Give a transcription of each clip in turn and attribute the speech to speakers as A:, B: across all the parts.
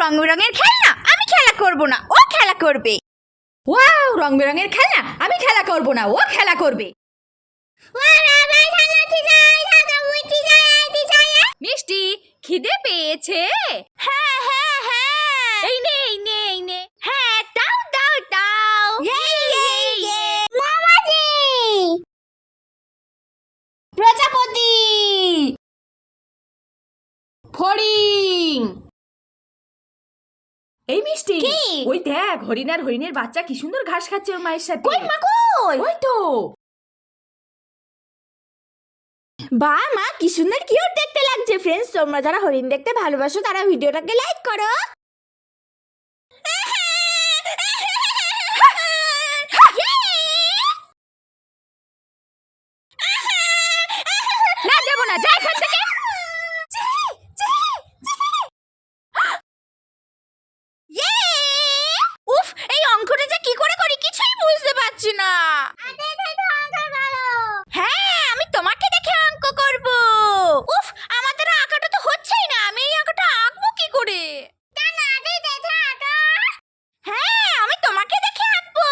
A: রং বেরঙের খেলনা, আমি খেলা করব না, ও খেলা করবে।
B: ওয়াও, রং বেরঙের খেলনা, আমি খেলা করব না, ও খেলা করবে। মিষ্টি, খিদে পেয়েছে?
A: হ্যাঁ হ্যাঁ হ্যাঁ,
B: এই নে এই নে এই নে।
A: হ্যাঁ দাও দাও দাও। মামাজি, প্রজাপতি,
B: ফড়িং। এই মিষ্টি,
A: কি?
B: ওই দেখ হরিণ আর হরিণের বাচ্চা কি সুন্দর ঘাস খাচ্ছে ওর মায়ের সাথে।
A: কই মা কই?
B: ওই তো।
A: বাহ মা, কি সুন্দর কিউট দেখতে লাগছে। ফ্রেন্ডস, তোমরা যারা হরিণ দেখতে ভালোবাসো তারা ভিডিওটাকে লাইক করো।
B: না দেব না, যা এখান থেকে।
A: উফ, এই অঙ্কটা যে কি করে করি কিছুই বুঝতে পারছি না। হ্যাঁ, আমি তোমাকে দেখে অঙ্ক করব। উফ, আমার দ্বারা আঁকাটা তো হচ্ছেই না, আমি এই আঁকাটা আঁকবো কি করে? হ্যাঁ, আমি তোমাকে দেখে আঁকবো।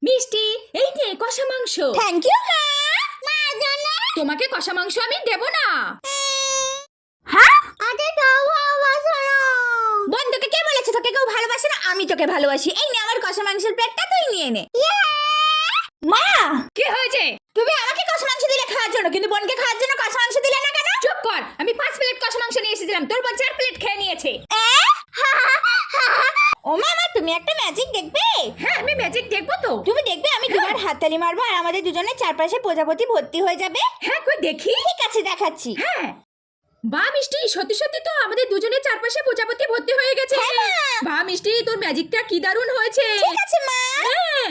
B: মিষ্টি, এই নে কষা মাংস।
A: থ্যাংক ইউ মা। মার জন্য।
B: তোমাকে কষা মাংস আমি দেব না।
A: হ্যাঁ, আরে দাও ভালোবাসো না। বন্ধুকে কে বলেছে তোকে কেউ ভালোবাসে না? আমি তোকে ভালোবাসি। এই নে আমার কষা মাংসের প্লেটটা, তুই নিয়ে নে। মা,
B: কি হয়েছে?
A: তুমি আমাকে কষা মাংস দিলে খাওয়ার জন্য, কিন্তু বোনকে খাওয়ার জন্য কষা মাংস দিলে না কেন?
B: চুপ কর, আমি 5 প্লেট কষা মাংস নিয়ে এসেছিলাম, তোর বোন 4 প্লেট খেয়ে নিয়েছে।
A: ও মামা, তুমি একটা ম্যাজিক দেখবে?
B: হ্যাঁ, আমি ম্যাজিক দেখবো তো।
A: তুমি দেখবে আমি দুবার হাততালি মারবো আর আমাদের দুজনের চারপাশে প্রজাপতি ভর্তি হয়ে যাবে।
B: হ্যাঁ, কই দেখি।
A: ঠিক আছে, দেখাচ্ছি।
B: হ্যাঁ, বা মিষ্টি, সত্যি সত্যি তো আমাদের দুজনের চারপাশে প্রজাপতি ভর্তি হয়ে গেছে।
A: হ্যাঁ মা।
B: বা মিষ্টি, তোর ম্যাজিকটা কি দারুণ হয়েছে।
A: ঠিক আছে মা।
B: হ্যাঁ।